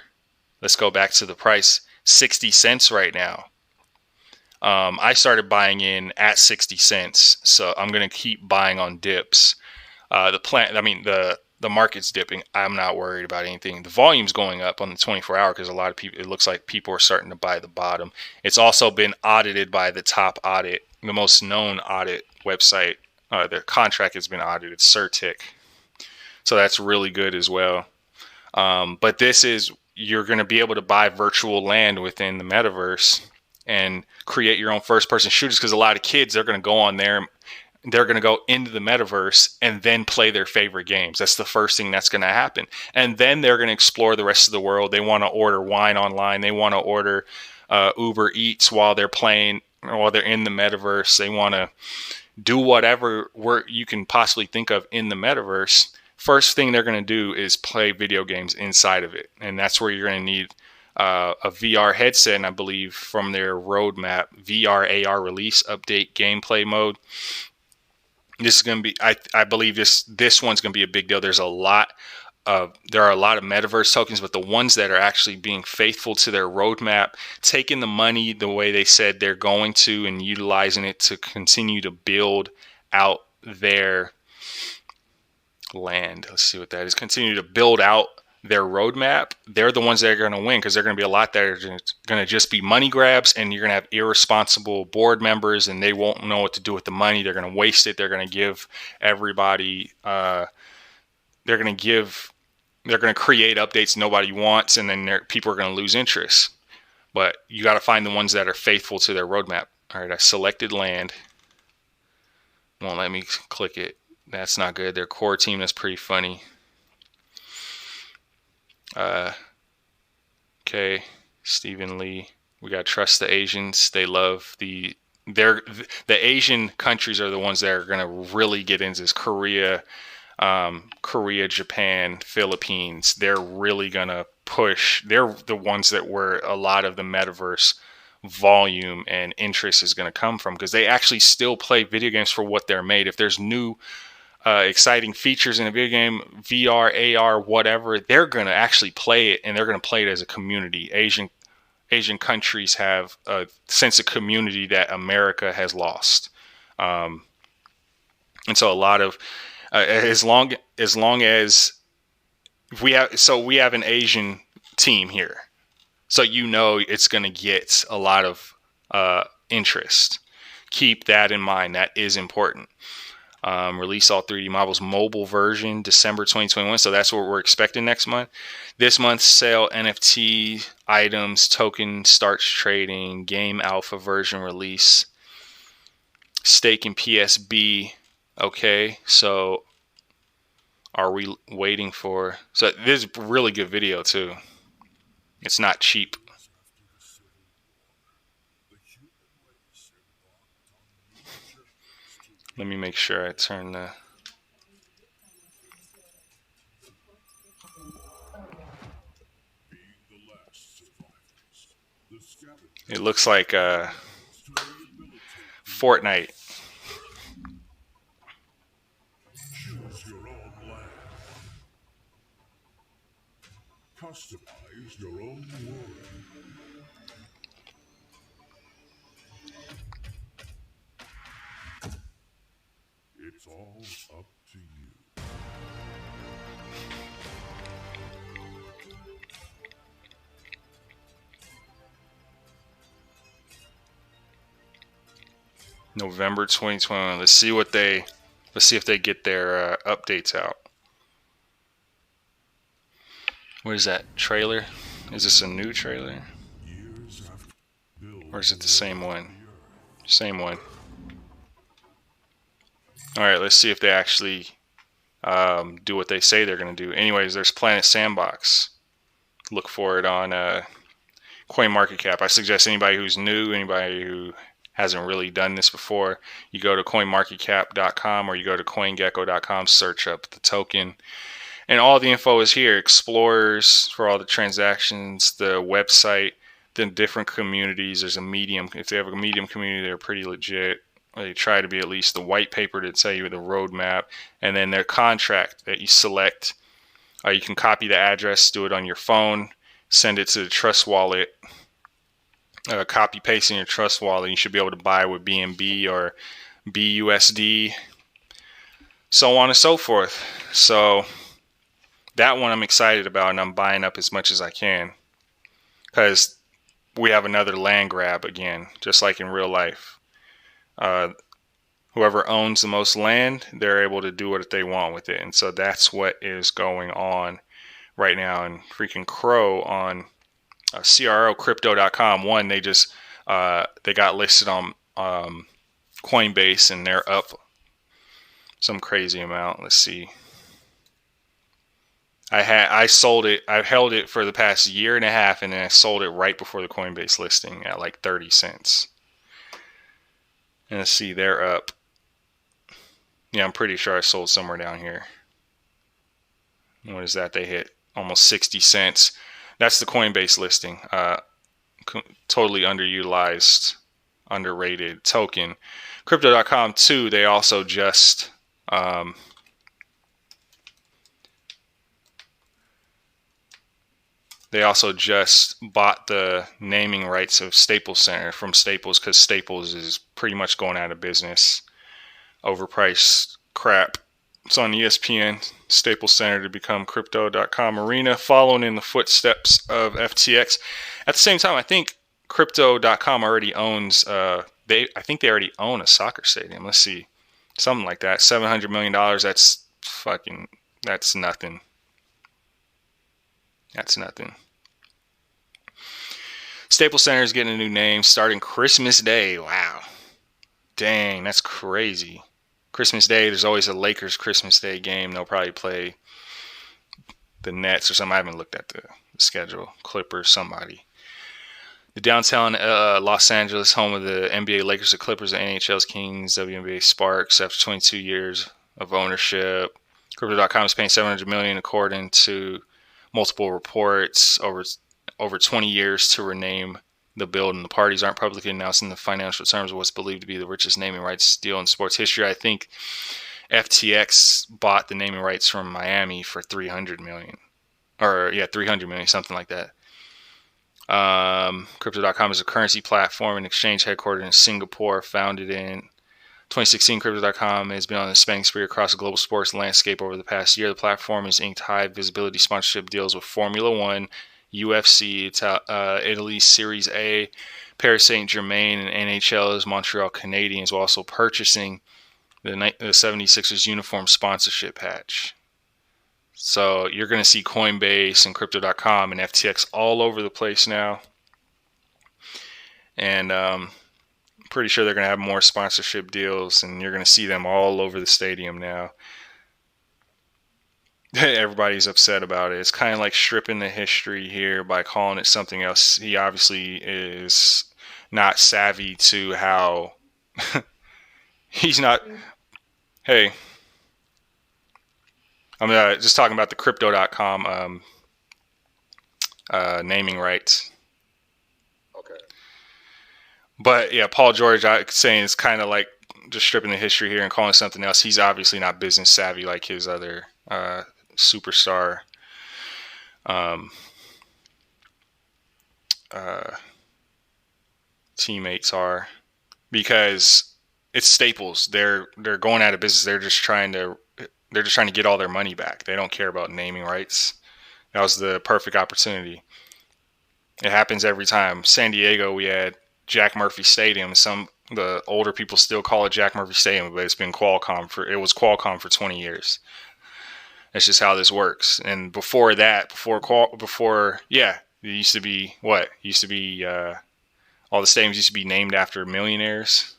Speaker 1: Let's go back to the price. 60 cents right now. I started buying in at 60 cents, so I'm going to keep buying on dips. The market's dipping. I'm not worried about anything. The volume's going up on the 24-hour because a lot of people, it looks like people are starting to buy the bottom. It's also been audited by the top audit, the most known audit website. Their contract has been audited, Certic. So that's really good as well. But this is, you're going to be able to buy virtual land within the metaverse and create your own first person shooters, because a lot of kids, they're going to go on there, they're going to go into the metaverse and then play their favorite games. That's the first thing that's going to happen. And then they're going to explore the rest of the world. They want to order wine online. They want to order Uber Eats while they're playing, while they're in the metaverse. They want to do whatever work you can possibly think of in the metaverse. First thing they're going to do is play video games inside of it. And that's where you're going to need a VR headset. And I believe from their roadmap, VR AR release update gameplay mode. This is going to be, I believe this one's going to be a big deal. There are a lot of metaverse tokens, but the ones that are actually being faithful to their roadmap, taking the money the way they said they're going to and utilizing it to continue to build out their land. Let's see what that is. Continue to build out their roadmap. They're the ones that are going to win, because they're going to be a lot that are going to just be money grabs, and you're going to have irresponsible board members, and they won't know what to do with the money. They're going to waste it. They're going to give everybody, they're going to create updates nobody wants, and then people are going to lose interest. But you got to find the ones that are faithful to their roadmap. All right, I selected land. Won't let me click it. That's not good. Their core team, that's pretty funny. Okay, Stephen Lee. We got to trust the Asians. They love the Asian countries are the ones that are going to really get into this. Korea, Japan, Philippines. They're really going to push. They're the ones that where a lot of the metaverse volume and interest is going to come from, because they actually still play video games for what they're made. If there's new exciting features in a video game, VR, AR, whatever, they're going to actually play it, and they're going to play it as a community. Asian countries have a sense of community that America has lost. And so a lot of, as long as we have an Asian team here, so it's going to get a lot of interest. Keep that in mind. That is important. Release all 3D models mobile version December 2021. So that's what we're expecting next month. This month, sale NFT items, token starts trading, game alpha version release, staking PSB. Okay, so are we waiting for? So this is a really good video too. It's not cheap. Let me make sure I turn the. It looks like Fortnite. Customize your own world. It's all up to you. November 2021. Let's see if they get their updates out. What is that trailer? Is this a new trailer? Or is it the same one? Same one. Alright, let's see if they actually do what they say they're going to do. Anyways, there's Planet Sandbox. Look for it on CoinMarketCap. I suggest anybody who's new, anybody who hasn't really done this before, you go to coinmarketcap.com or you go to coingecko.com, search up the token. And all the info is here. Explorers for all the transactions, the website, the different communities. There's a Medium. If they have a Medium community, they're pretty legit. They try to be at least the white paper to tell you the roadmap. And then their contract that you select. You can copy the address, do it on your phone, send it to the Trust Wallet. Copy paste in your Trust Wallet. You should be able to buy with BNB or BUSD, so on and so forth. So that one I'm excited about, and I'm buying up as much as I can because we have another land grab again, just like in real life. Whoever owns the most land, they're able to do what they want with it. And so that's what is going on right now. And freaking Crow on crocrypto.com. One, they just they got listed on Coinbase, and they're up some crazy amount. Let's see. I sold it. I've held it for the past year and a half, and then I sold it right before the Coinbase listing at like 30 cents. And let's see, they're up. Yeah, I'm pretty sure I sold somewhere down here. What is that? They hit almost 60 cents. That's the Coinbase listing. Totally underutilized, underrated token. Crypto.com too, they also just bought the naming rights of Staples Center from Staples, because Staples is pretty much going out of business. Overpriced crap. It's on ESPN. Staples Center to become Crypto.com Arena, following in the footsteps of FTX. At the same time, I think Crypto.com already owns. I think they already own a soccer stadium. Let's see, something like that. $700 million. That's fucking. That's nothing. That's nothing. Staples Center is getting a new name starting Christmas Day. Wow. Dang, that's crazy. Christmas Day, there's always a Lakers Christmas Day game. They'll probably play the Nets or something. I haven't looked at the schedule. Clippers, somebody. The downtown Los Angeles, home of the NBA Lakers, the Clippers, the NHL's Kings, WNBA Sparks, after 22 years of ownership. Crypto.com is paying $700 million according to multiple reports over 20 years to rename the building. The parties aren't publicly announcing the financial terms of what's believed to be the richest naming rights deal in sports history. I think FTX bought the naming rights from Miami for $300 million. Or, yeah, $300 million, something like that. Crypto.com is a currency platform and exchange headquartered in Singapore, founded in 2016. Crypto.com has been on a spending spree across the global sports landscape over the past year. The platform has inked high visibility sponsorship deals with Formula One, UFC, Italy Series A, Paris Saint-Germain, and NHL's Montreal Canadiens, while also purchasing the 76ers uniform sponsorship patch. So you're going to see Coinbase and Crypto.com and FTX all over the place now. And pretty sure they're going to have more sponsorship deals, and you're going to see them all over the stadium now. Everybody's upset about it. It's kind of like stripping the history here by calling it something else. He obviously is not savvy to how he's not. Hey, I'm just talking about the crypto.com naming rights.
Speaker 2: Okay.
Speaker 1: But yeah, Paul George saying it's kind of like just stripping the history here and calling it something else. He's obviously not business savvy like his other superstar teammates are, because it's Staples. They're going out of business. They're just trying to get all their money back. They don't care about naming rights. That was the perfect opportunity. It happens every time. San Diego, we had Jack Murphy Stadium. The older people still call it Jack Murphy Stadium, but it was Qualcomm for 20 years. That's just how this works. And before that, it used to be what? It used to be all the stadiums used to be named after millionaires.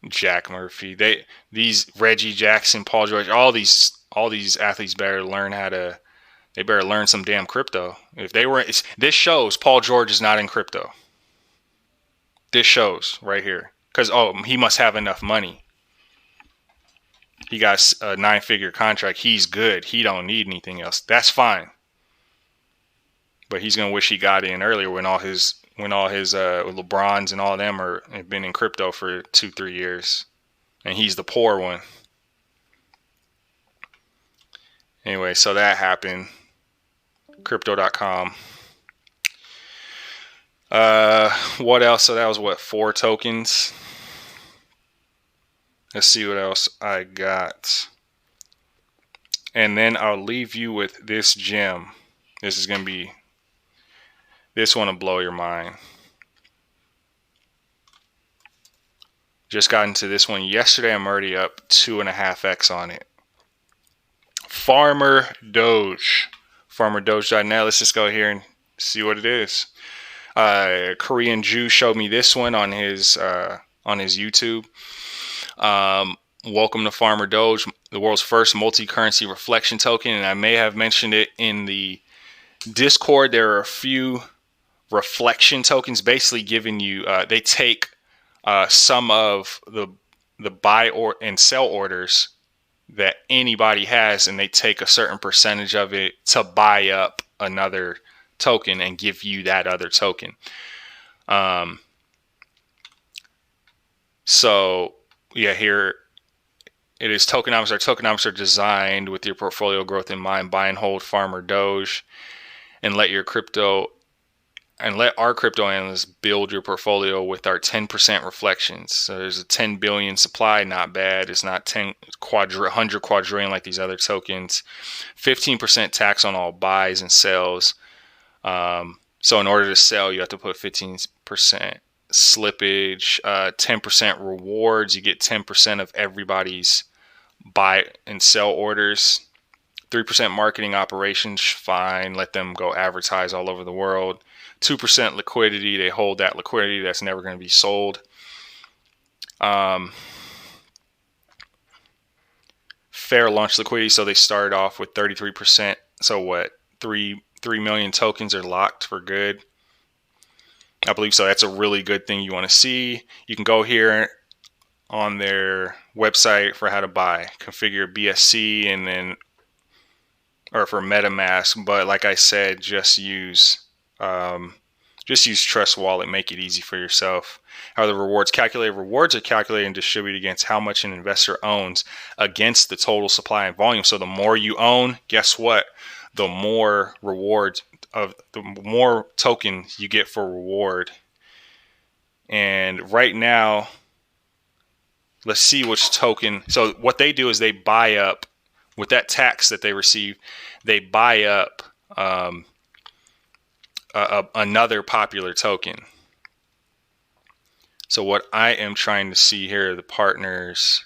Speaker 1: Jack Murphy. These Reggie Jackson, Paul George, all these athletes better learn some damn crypto. This shows Paul George is not in crypto. This shows right here, because he must have enough money. He got a 9-figure contract. He's good. He don't need anything else. That's fine. But he's gonna wish he got in earlier when all his LeBrons and all of them have been in crypto for 2-3 years, and he's the poor one. Anyway, so that happened. Crypto.com. What else? So that was 4 tokens. Let's see what else I got. And then I'll leave you with this gem. This one will blow your mind. Just got into this one yesterday. I'm already up 2.5x on it. Farmer Doge. FarmerDoge.net. Let's just go here and see what it is. Korean Jew showed me this one on his YouTube. Welcome to Farmer Doge, the world's first multi-currency reflection token. And I may have mentioned it in the Discord. There are a few reflection tokens basically giving you, they take some of the buy and sell orders that anybody has, and they take a certain percentage of it to buy up another token and give you that other token. So yeah, here it is. Tokenomics are designed with your portfolio growth in mind. Buy and hold Farmer Doge, and let our crypto analysts build your portfolio with our 10% reflections. So there's a 10 billion supply, not bad. It's not 100 quadrillion like these other tokens. 15% tax on all buys and sells. So in order to sell, you have to put 15% slippage, 10% rewards. You get 10% of everybody's buy and sell orders. 3% marketing operations, fine. Let them go advertise all over the world. 2% liquidity. They hold that liquidity. That's never going to be sold. Fair launch liquidity. So they start off with 33%. So what? 3 million tokens are locked for good. I believe so. That's a really good thing you want to see. You can go here on their website for how to buy. Configure BSC or for MetaMask. But like I said, just use Trust Wallet. Make it easy for yourself. How are the rewards calculated? Rewards are calculated and distributed against how much an investor owns against the total supply and volume. So the more you own, guess what? The more the more tokens you get for reward. And right now, let's see which token. So what they do is they buy up with that tax that they receive. They buy up another popular token. So what I am trying to see here are the partners,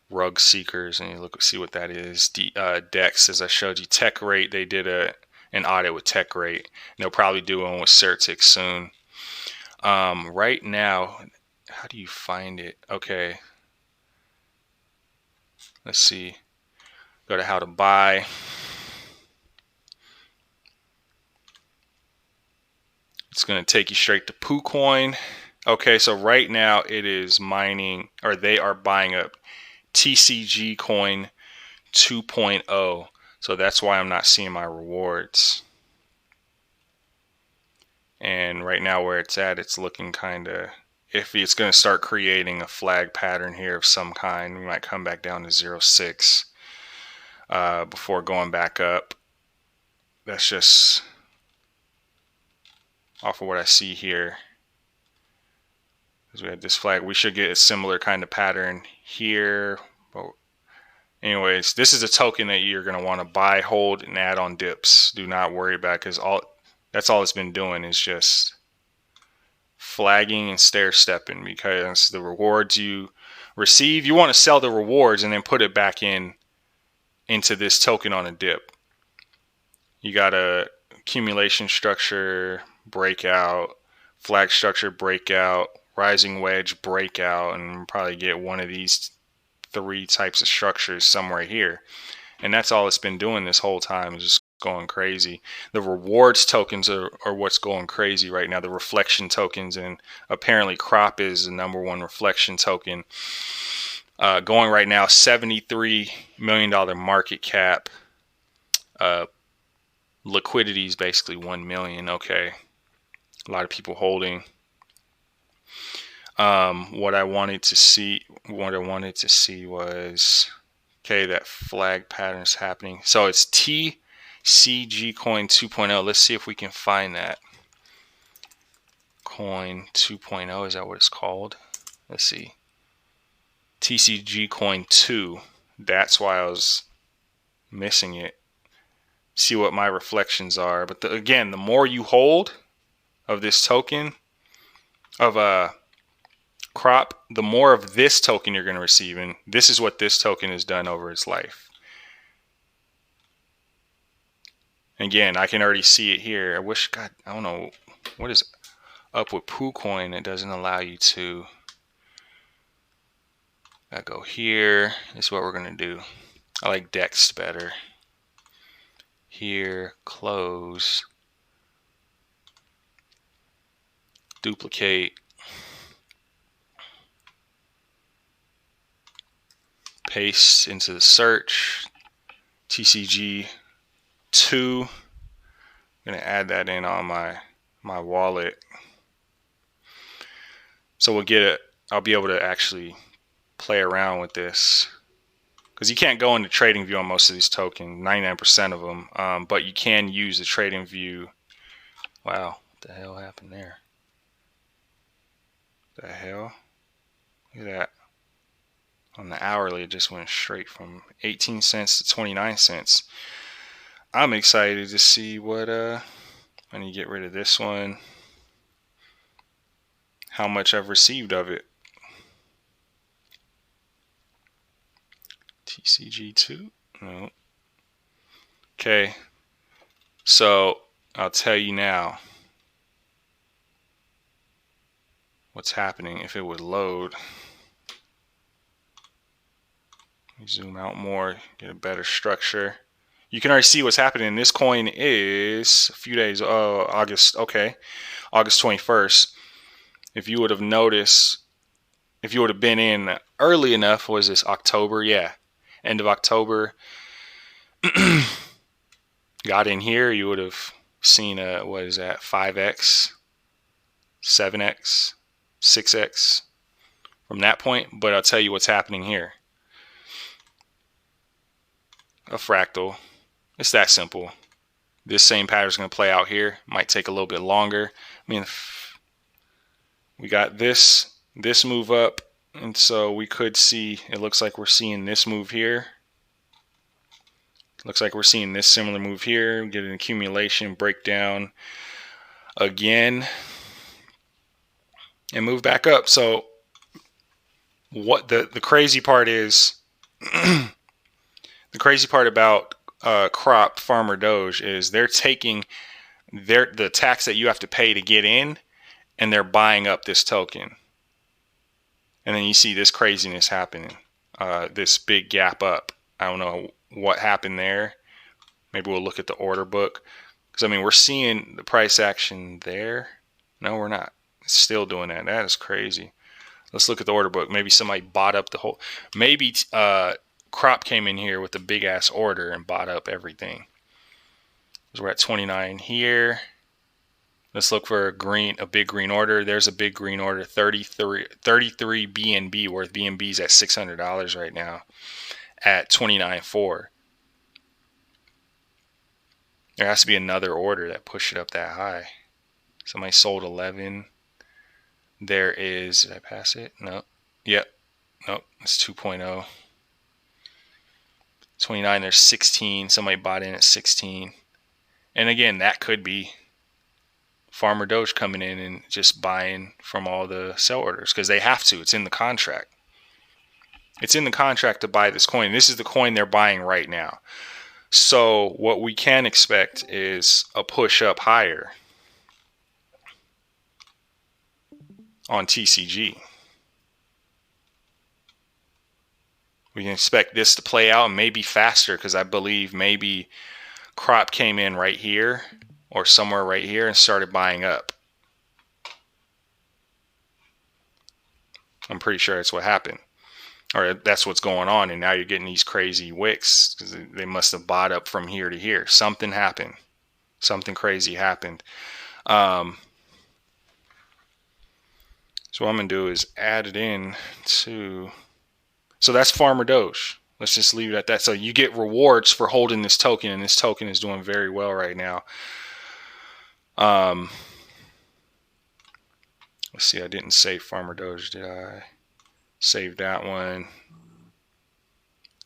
Speaker 1: rug seekers, and you look see what that is. Dex, as I showed you, Tech Rate. They did an audit with Tech Rate. And they'll probably do one with Certic soon. Right now, how do you find it? Okay, let's see. Go to how to buy. It's going to take you straight to poocoin. Okay, so right now it is mining, or they are buying up TCG coin 2.0. So that's why I'm not seeing my rewards. And right now where it's at, it's looking kind of iffy. It's going to start creating a flag pattern here of some kind. We might come back down to 0.6 before going back up. That's just off of what I see here. Because we had this flag. We should get a similar kind of pattern here. But anyways, this is a token that you're going to want to buy, hold, and add on dips. Do not worry about it, because that's all it's been doing is just flagging and stair stepping, because the rewards you receive, you want to sell the rewards and then put it back into this token on a dip. You got a accumulation structure, breakout, flag structure, breakout, rising wedge, breakout, and probably get one of these 3 types of structures somewhere here. And that's all it's been doing this whole time, is just going crazy. The rewards tokens are what's going crazy right now. The reflection tokens, and apparently Crop is the #1 reflection token. Going right now, $73 million market cap. Liquidity is basically 1 million. Okay, a lot of people holding. What I wanted to see was, okay, that flag pattern is happening. So it's TCG coin 2.0. Let's see if we can find that. Coin 2.0, is that what it's called? Let's see. TCG coin 2. That's why I was missing it. See what my reflections are. But again, the more you hold of this token, of a Crop, the more of this token you're going to receive. And this is what this token has done over its life. Again, I can already see it here. I wish, God, I don't know what is up with poocoin. It doesn't allow you to. I go here. This is what we're going to do. I like Dex better. Here, close, duplicate, paste into the search, TCG2. I'm going to add that in on my wallet. So we'll get it. I'll be able to actually play around with this, because you can't go into trading view on most of these tokens, 99% of them, but you can use the trading view. Wow, what the hell happened there? The hell? Look at that. On the hourly, it just went straight from 18 cents to 29 cents. I'm excited to see what, I need to get rid of this one, how much I've received of it. TCG2? No. Okay. So I'll tell you now what's happening. If it would load, zoom out more, get a better structure. You can already see what's happening. This coin is a few days, August 21st. If you would have noticed, if you would have been in early enough, was this October? Yeah, end of October. Got in here, you would have seen what is that, 5x, 7x, 6x from that point. But I'll tell you what's happening here. A fractal. It's that simple. This same pattern is going to play out here. Might take a little bit longer. I mean, we got this move up, and so we could see, it looks like we're seeing this move here. Looks like we're seeing this similar move here. Get an accumulation, breakdown again. and move back up. So what the crazy part is, the crazy part about crop farmer Doge is they're taking the tax that you have to pay to get in, and they're buying up this token. And then you see this craziness happening, this big gap up. I don't know what happened there. Maybe we'll look at the order book. Because, I mean, we're seeing the price action there. No, we're not. It's still doing that. That is crazy. Let's look at the order book. Maybe somebody bought up the whole. Maybe Crop came in here with a big ass order and bought up everything. So we're at 29 here. Let's look for a big green order. There's a big green order, 33 BNB worth. BNB's at $600 right now at 29.4. There has to be another order that pushed it up that high. Somebody sold 11. There is, did I pass it? No. Yep. Nope. It's 2.0. 29, there's 16. Somebody bought in at 16. And again, that could be Farmer Doge coming in and just buying from all the sell orders because they have to. It's in the contract. It's in the contract to buy this coin. This is the coin they're buying right now. So what we can expect is a push up higher on TCG. We can expect this to play out and maybe faster because I believe maybe Crop came in right here or somewhere right here and started buying up. I'm pretty sure that's what happened. Or that's what's going on. And now you're getting these crazy wicks because they must have bought up from here to here. Something happened. Something crazy happened. So what I'm going to do is add it in to... So that's Farmer Doge. Let's just leave it at that. So you get rewards for holding this token, and this token is doing very well right now. Let's see. I didn't save Farmer Doge, did I? Save that one.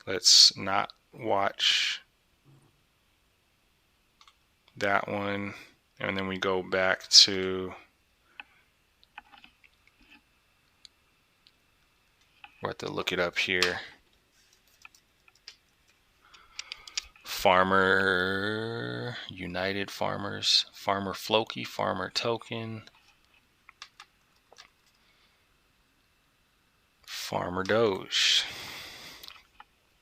Speaker 1: Let's not watch that one. And then we go back to... We'll have to look it up here. Farmer United Farmers, Farmer Floki, Farmer Token, Farmer Doge.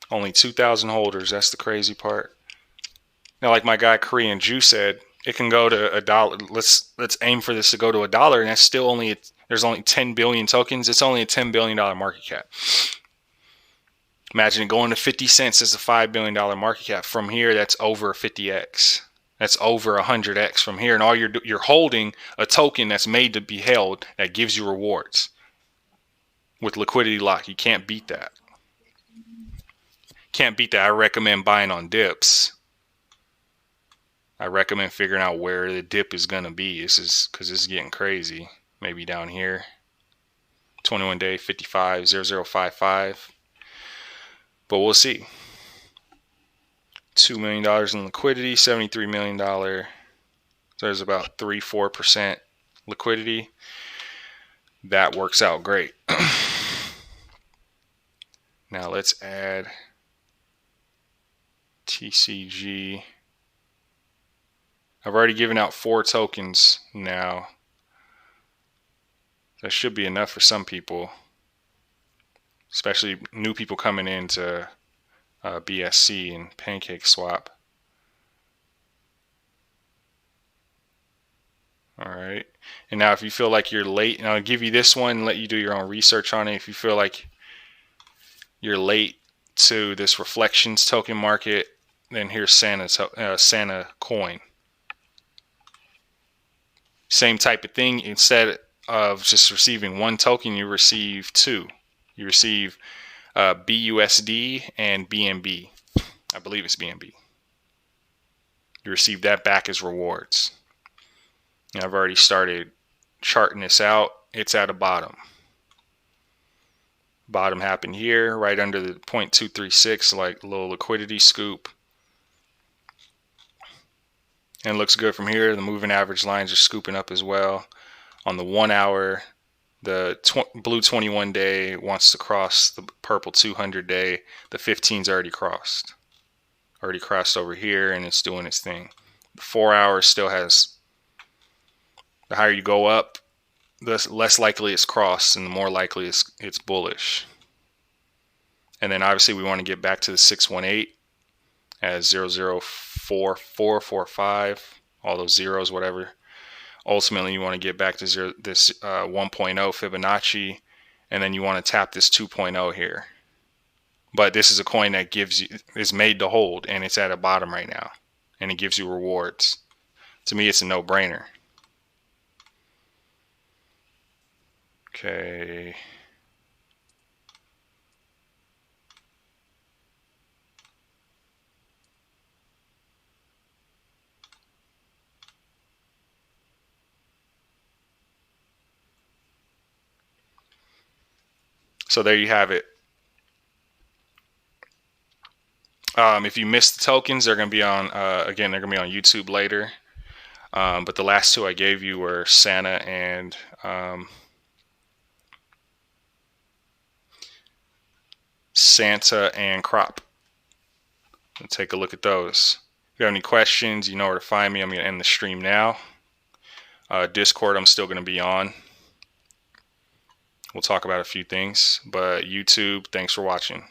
Speaker 1: Only 2,000 holders. That's the crazy part. Now, like my guy Korean Jew said, it can go to $1. Let's aim for this to go to $1, and that's still only there's only 10 billion tokens. It's only a $10 billion market cap. Imagine it going to 50 cents as a $5 billion market cap. From here, that's over 50x. That's over 100x from here. And all you're holding a token that's made to be held that gives you rewards. With liquidity lock, you can't beat that. Can't beat that. I recommend buying on dips. I recommend figuring out where the dip is going to be. This is because this is getting crazy. Maybe down here. 21 day, 55, 0055. But we'll see. $2 million in liquidity, $73 million. So there's about 3-4% liquidity. That works out great. Now let's add TCG. I've already given out 4 tokens now. That should be enough for some people. Especially new people coming into BSC and PancakeSwap. All right. And now if you feel like you're late, and I'll give you this one and let you do your own research on it. If you feel like you're late to this reflections token market, then here's Santa coin. Same type of thing. Instead of just receiving 1 token, you receive 2. You receive BUSD and BNB. I believe it's BNB. You receive that back as rewards. And I've already started charting this out. It's at a bottom. Bottom happened here, right under the 0.236, like a little liquidity scoop. And it looks good from here. The moving average lines are scooping up as well. On the 1 hour, The blue 21 day wants to cross the purple 200 day. The 15's already crossed. Already crossed over here, and it's doing its thing. The 4 hours still has. The higher you go up, the less likely it's crossed, and the more likely it's bullish. And then obviously we want to get back to the 618 as 004445, all those zeros, whatever. Ultimately, you want to get back to this 1.0 Fibonacci, and then you want to tap this 2.0 here. But this is a coin that is made to hold, and it's at a bottom right now, and it gives you rewards. To me, it's a no-brainer. Okay. So there you have it. If you missed the tokens, they're going to be on, again, they're going to be on YouTube later. But the last two I gave you were Santa and Crop. Let's take a look at those. If you have any questions, you know where to find me. I'm going to end the stream now. Discord, I'm still going to be on. We'll talk about a few things. But YouTube, thanks for watching.